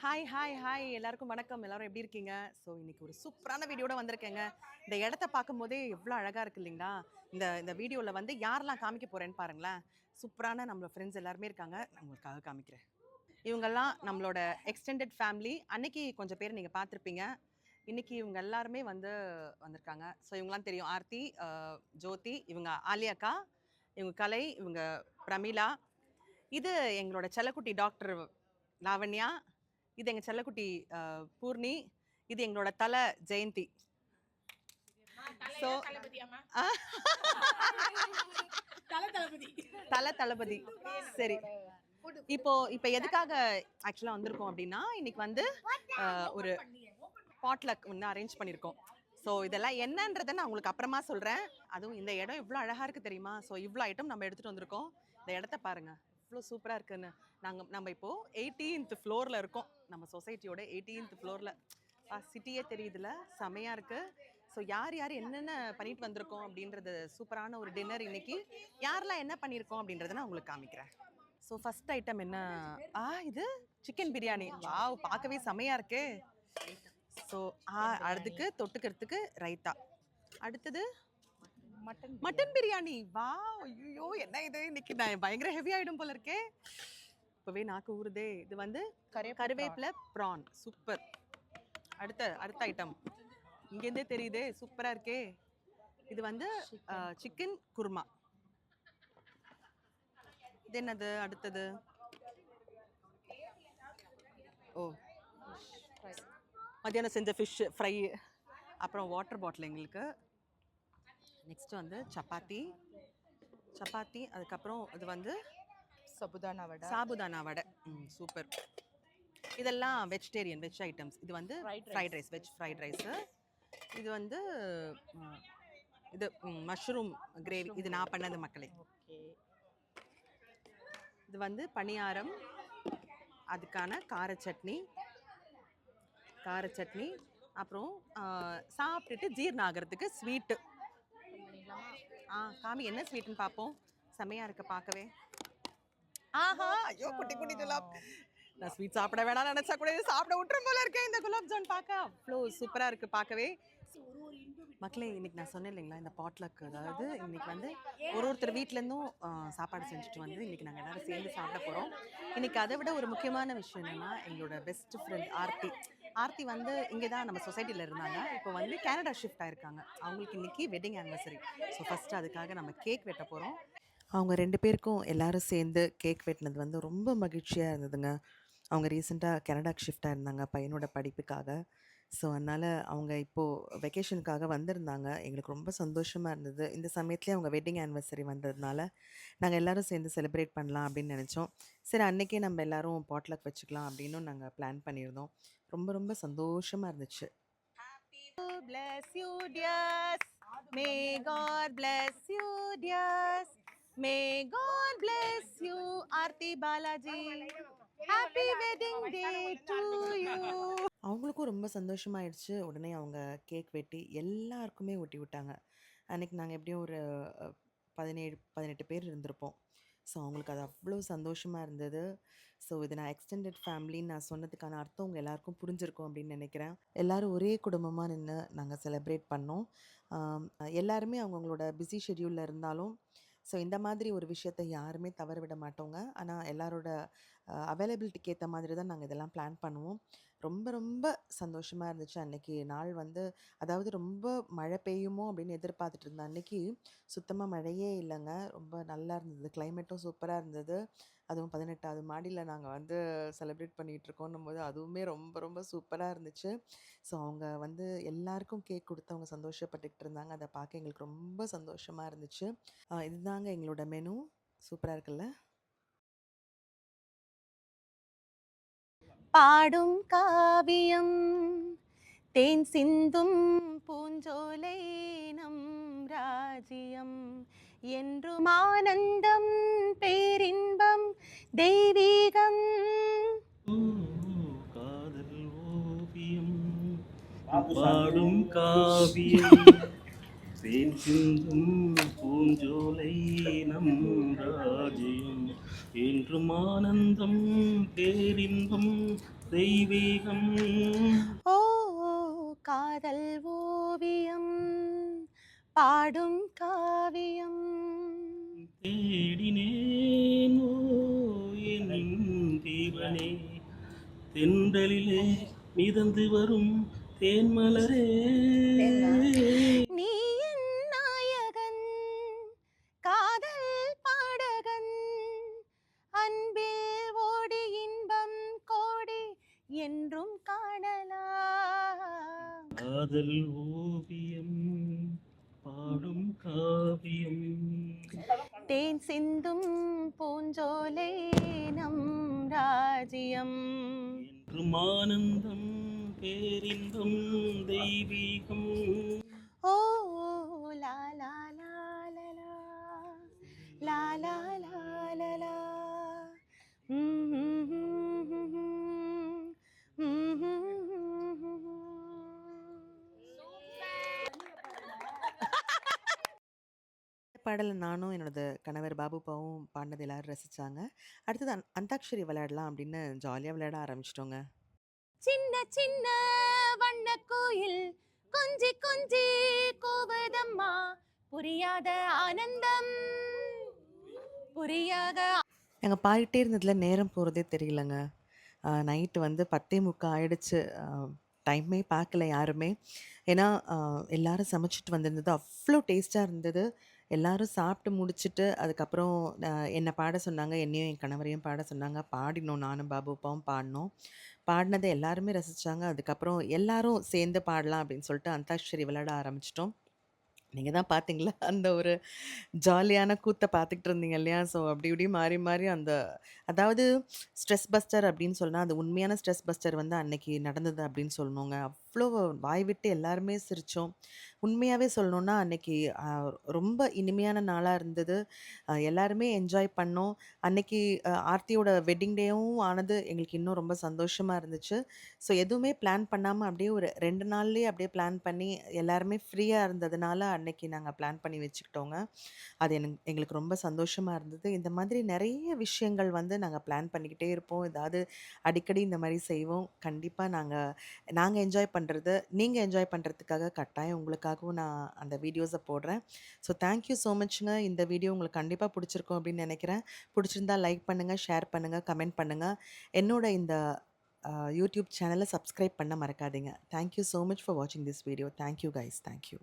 Hi hi hi எல்லாருக்கும் வணக்கம். எல்லாரும் எப்படி இருக்கீங்க? ஸோ இன்னைக்கு ஒரு சூப்பரான வீடியோட வந்திருக்கேங்க. இந்த இடத்த பார்க்கும்போதே எவ்வளோ அழகாக இருக்கு இல்லைங்களா? இந்த இந்த வீடியோவில் வந்து யாரெல்லாம் காமிக்க போகிறேன்னு பாருங்களேன். சூப்பரான நம்மளோட ஃப்ரெண்ட்ஸ் எல்லாருமே இருக்காங்க. நான் உங்களுக்காக காமிக்கிறேன். இவங்கெல்லாம் நம்மளோட எக்ஸ்டெண்டட் ஃபேமிலி. அன்னைக்கு கொஞ்சம் பேர் நீங்கள் பார்த்துருப்பீங்க. இன்னைக்கு இவங்க எல்லாருமே வந்திருக்காங்க. ஸோ இவங்களாம் தெரியும். ஆர்த்தி, ஜோதி, இவங்க ஆலியாக்கா, இவங்க கலை, இவங்க பிரமிளா. இது எங்களோட செல்லக்குட்டி டாக்டர் லாவண்யா. இது எங்கள் செல்லக்குட்டி பூர்ணி. இது எங்களோட தலை ஜெயந்தி. ஸோ தளபதி சரி. இப்போ எதுக்காக ஆக்சுவலாக வந்திருக்கோம் அப்படின்னா, இன்னைக்கு வந்து ஒரு பாட்லக் வந்து அரேஞ்ச் பண்ணியிருக்கோம். ஸோ இதெல்லாம் என்னன்றதை நான் உங்களுக்கு அப்புறமா சொல்கிறேன். அதுவும் இந்த இடம் இவ்வளோ அழகாக இருக்குது தெரியுமா? ஸோ இவ்வளோ ஐட்டம் நம்ம எடுத்துகிட்டு வந்திருக்கோம். இந்த இடத்த பாருங்கள் இவ்வளோ சூப்பராக இருக்குன்னு. நம்ம இப்போது 18th ஃப்ளோரில் இருக்கோம். நம்ம சொசைட்டியோட 18th ஃப்ளோரில். சிட்டியே தெரியுதுல, செமையாக இருக்குது. ஸோ யார் என்னென்ன பண்ணிட்டு வந்திருக்கோம் அப்படின்றது சூப்பரான ஒரு டின்னர் இன்னைக்கு. யாரெல்லாம் என்ன பண்ணியிருக்கோம் அப்படின்றத நான் உங்களுக்கு காமிக்கிறேன். ஸோ ஃபஸ்ட் ஐட்டம் என்ன? இது சிக்கன் பிரியாணி. வாவ், பார்க்கவே செமையாக இருக்கு. ஸோ அதுக்கு தொட்டுக்கிறதுக்கு ரைத்தா. அடுத்தது மட்டன் பிரியாணி. வா, ஐயோ என்ன இது, இன்னைக்கு நான் பயங்கர ஹெவி ஆகிடும் போல இருக்கே. இப்போவே நாக்கு ஊறுதே. இது வந்து கருவேப்பிலை ப்ரான். சூப்பர். அடுத்த ஐட்டம் இங்கேருந்தே தெரியுதே, சூப்பராக இருக்கே. இது வந்து சிக்கன் குருமா. இது என்னது அடுத்தது? ஓ, மத்தியானம் செஞ்ச ஃபிஷ் ஃப்ரை. அப்புறம் வாட்டர் பாட்டில் எங்களுக்கு. நெக்ஸ்ட் வந்து சப்பாத்தி. அதுக்கப்புறம் இது வந்து சாபுதானா வடை. சூப்பர். இதெல்லாம் வெஜிடேரியன் வெஜ் ஐட்டம்ஸ். இது வந்து fried rice, veg fried rice. இது வந்து இது மஷ்ரூம் கிரேவி. இது நான் பண்ணது மக்களே. இது வந்து பணியாரம், அதுக்கான கார சட்னி. அப்புறம் சாப்பிட்டுட்டு ஜீரணம் ஆகிறதுக்கு ஸ்வீட்டு. காமி என்ன ஸ்வீட்டுன்னு பார்ப்போம். செமையாக இருக்க பார்க்கவே. ஆஹா, ஐயோ குட்டி குலாப். நான் ஸ்வீட் சாப்பிட வேணாம்னு நினச்சா கூட சாப்பிட விட்டுரும் போல இருக்கேன். இந்த குலாப் ஜான் பார்க்க அவ்வளோ சூப்பராக இருக்குது பார்க்கவே. மக்களே, இன்னைக்கு நான் சொன்னேன் இல்லைங்களா, இந்த பாட்லக், அதாவது இன்னைக்கு வந்து ஒருத்தர் வீட்டிலேருந்தும் சாப்பாடு செஞ்சுட்டு வந்து இன்னைக்கு நாங்கள் எல்லாரும் சேர்ந்து சாப்பிட போகிறோம். இன்னைக்கு அதை விட ஒரு முக்கியமான விஷயம் என்னென்னா, எங்களோட பெஸ்ட் ஃப்ரெண்ட் ஆர்த்தி வந்து இங்கே தான் நம்ம சொசைட்டியில் இருந்தாங்க. இப்போ வந்து கனடா ஷிஃப்ட் ஆகிருக்காங்க. அவங்களுக்கு இன்றைக்கி வெட்டிங் ஆனிவர்சரி. ஸோ ஃபஸ்ட்டு அதுக்காக நம்ம கேக் வெட்ட போகிறோம். அவங்க 2 பேருக்கும் எல்லோரும் சேர்ந்து கேக் வெட்டினது வந்து ரொம்ப மகிழ்ச்சியாக இருந்ததுங்க. அவங்க ரீசெண்டாக கனடாக்கு ஷிஃப்ட் ஆகிருந்தாங்க பையனோட படிப்புக்காக. ஸோ அதனால் அவங்க இப்போது வெக்கேஷனுக்காக வந்திருந்தாங்க. எங்களுக்கு ரொம்ப சந்தோஷமாக இருந்தது. இந்த சமயத்துலேயே அவங்க வெட்டிங் ஆனிவர்சரி வந்ததுனால நாங்கள் எல்லோரும் சேர்ந்து செலிப்ரேட் பண்ணலாம் அப்படின்னு நினச்சோம். சரி, அன்றைக்கே நம்ம எல்லோரும் பாட்லக் வச்சுக்கலாம் அப்படின்னு நாங்கள் பிளான் பண்ணியிருந்தோம். ரொம்ப ரொம்ப சந்தோஷமாக இருந்துச்சு. Bless you dears, may God bless you dears, may God bless you Aarti Balaji, happy wedding day to you. அவங்களுக்கும் ரொம்ப சந்தோஷமாயிடுச்சு. உடனே அவங்க கேக் வெட்டி எல்லாருக்குமே ஊட்டி விட்டாங்க. அன்றைக்கி நாங்கள் எப்படியும் ஒரு 17-18 பேர் இருந்திருப்போம். ஸோ அவங்களுக்கு அது அவ்வளோ சந்தோஷமாக இருந்தது. ஸோ இது நான் எக்ஸ்டெண்டட் ஃபேமிலின்னு நான் சொன்னதுக்கான அர்த்தம் உங்கள் எல்லாருக்கும் புரிஞ்சிருக்கும் அப்படின்னு நினைக்கிறேன். எல்லோரும் ஒரே குடும்பமாக நின்று நாங்கள் செலிப்ரேட் பண்ணோம். எல்லாருமே அவங்களோட பிஸி ஷெட்யூலில் இருந்தாலும் ஸோ இந்த மாதிரி ஒரு விஷயத்தை யாருமே தவற விட மாட்டோங்க. ஆனால் எல்லாரோட அவைலபிலிட்டிக்கு ஏற்ற மாதிரி தான் நாங்கள் இதெல்லாம் பிளான் பண்ணுவோம். ரொம்ப ரொம்ப சந்தோஷமாக இருந்துச்சு அன்றைக்கி நாள் வந்து. அதாவது ரொம்ப மழை பெய்யுமோ அப்படின்னு எதிர்பார்த்துட்டு இருந்தேன். அன்றைக்கி சுத்தமாக மழையே இல்லைங்க. ரொம்ப நல்லா இருந்தது. கிளைமேட்டும் சூப்பராக இருந்தது. அதுவும் 18வது மாடியில் நாங்கள் வந்து செலிப்ரேட் பண்ணிகிட்ருக்கோன்னும் போது அதுவுமே ரொம்ப ரொம்ப சூப்பராக இருந்துச்சு. ஸோ அவங்க வந்து எல்லாருக்கும் கேக் கொடுத்து அவங்க சந்தோஷப்பட்டுக்கிட்டு இருந்தாங்க. அதை பார்க்க எங்களுக்கு ரொம்ப சந்தோஷமாக இருந்துச்சு. இதுதாங்க எங்களோட மெனு. சூப்பராக இருக்குல்ல? பாடும் காவியம் தேன் சிந்தும் பூஞ்சோலை நம் ராஜ்யம், என்றும் ஆனந்தம் பேரின்பம் தெய்வீகம். காதல் ஓவியம் பாடும் காவியம் தேன் சிந்தும் பூஞ்சோலை நம் ராஜ்யம், என்றும் ஆனந்தம் பேரின்பம் தெய்வீகம் ஓ காதல் ஓவியம் பாடும் காவியம். தேடினேன் ஓ என் தீவனே தென்றலிலே மிதந்து வரும் தேன்மலரே நீ என் நாயகன் காதல் பாடகன் அன்பில் ஓடி இன்பம் கோடி என்றும் காணலாம். காதல் ஓவியம் பாடும் காவியம் தேன் சிந்தும் பூஞ்சோலை நம் ராஜ்யம். என்றும் ஆனந்தம் பேரின்பம் தெய்வீகம் ஓ லா லா லா லா லா லா லா லா லா லா. பாடலை நானும் என்னோட கணவர் பாபுப்பாவும் பாடினது எல்லாரும் ரசிச்சாங்க. அடுத்தது அந்தாக்ஷரி விளையாடலாம் அப்படின்னு ஜாலியாக விளையாட ஆரம்பிச்சிட்டோங்க. சின்ன சின்ன வண்ண கோயில் கொஞ்சி கொஞ்சி கூவதம்மா புரியாத ஆனந்தம் புரியாத. நாங்கள் பாடிட்டே இருந்ததுல நேரம் போகிறதே தெரியலங்க. நைட்டு வந்து 10:45 ஆயிடுச்சு. டைமே பார்க்கல யாருமே. ஏன்னா எல்லாரும் சமைச்சிட்டு வந்திருந்தது அவ்வளோ டேஸ்ட்டாக இருந்தது. எல்லாரும் சாப்பிட்டு முடிச்சுட்டு அதுக்கப்புறம் என்னை பாட சொன்னாங்க. என்னையும் என் கணவரையும் பாட சொன்னாங்க. பாடினோம், நானும் பாபு அப்பாவும் பாடினோம். பாடினதை எல்லாருமே ரசித்தாங்க. அதுக்கப்புறம் எல்லாரும் சேர்ந்து பாடலாம் அப்படின்னு சொல்லிட்டு அந்தாக்ஷரி விளையாட ஆரம்பிச்சிட்டோம். நீங்கள் தான் பார்த்தீங்களா அந்த ஒரு ஜாலியான கூத்தை பார்த்துக்கிட்டு இருந்தீங்க இல்லையா? ஸோ அப்படி இப்படி மாறி மாறி அந்த அதாவது ஸ்ட்ரெஸ் பஸ்டர் அப்படின்னு சொன்னா, அது உண்மையான ஸ்ட்ரெஸ் பஸ்டர் வந்து அன்னைக்கு நடந்தது அப்படின்னு சொல்லணுங்க. அவ்வளோ வாய் விட்டு எல்லாருமே சிரிச்சோம். உண்மையாவே சொல்லணும்னா அன்னைக்கு ரொம்ப இனிமையான நாளா இருந்தது. எல்லாருமே என்ஜாய் பண்ணோம். அன்னைக்கு ஆர்த்தியோட வெட்டிங் டேவும் ஆனது எங்களுக்கு இன்னும் ரொம்ப சந்தோஷமா இருந்துச்சு. ஸோ எதுவுமே பிளான் பண்ணாம அப்படியே ஒரு 2 நாள்லயே அப்படியே பிளான் பண்ணி எல்லாருமே ஃப்ரீயா இருந்ததுனால அன்னைக்கு நாங்க பிளான் பண்ணி வச்சுக்கிட்டோங்க. அது எங்களுக்கு ரொம்ப சந்தோஷமா இருந்தது. இந்த மாதிரி நெறைய விஷயங்கள் வந்து நாங்க பிளான் பண்ணிக்கிட்டே இருப்போம். ஏதாவது அடிக்கடி இந்த மாரி செய்வோம். கண்டிப்பா நாங்க என்ஜாய் பண்றது, நீங்க என்ஜாய் பண்றதுக்காக கட்டாயம் உங்களுக்காகவும் நான் அந்த வீடியோஸ போடுறேன். ஸோ தேங்க் யூ ஸோ மச்ங்க. இந்த வீடியோ உங்களுக்கு கண்டிப்பா புடிச்சிருக்கும் அப்படின்னு நெனைக்கிறேன். புடிச்சிருந்தா லைக் பண்ணுங்க, ஷேர் பண்ணுங்க, கமெண்ட் பண்ணுங்க. என்னோட இந்த யூடியூப் சேனல சப்ஸ்கிரைப் பண்ண மறக்காதீங்க. Thank you so much for வாட்சிங் this video. Thank you guys. Thank you.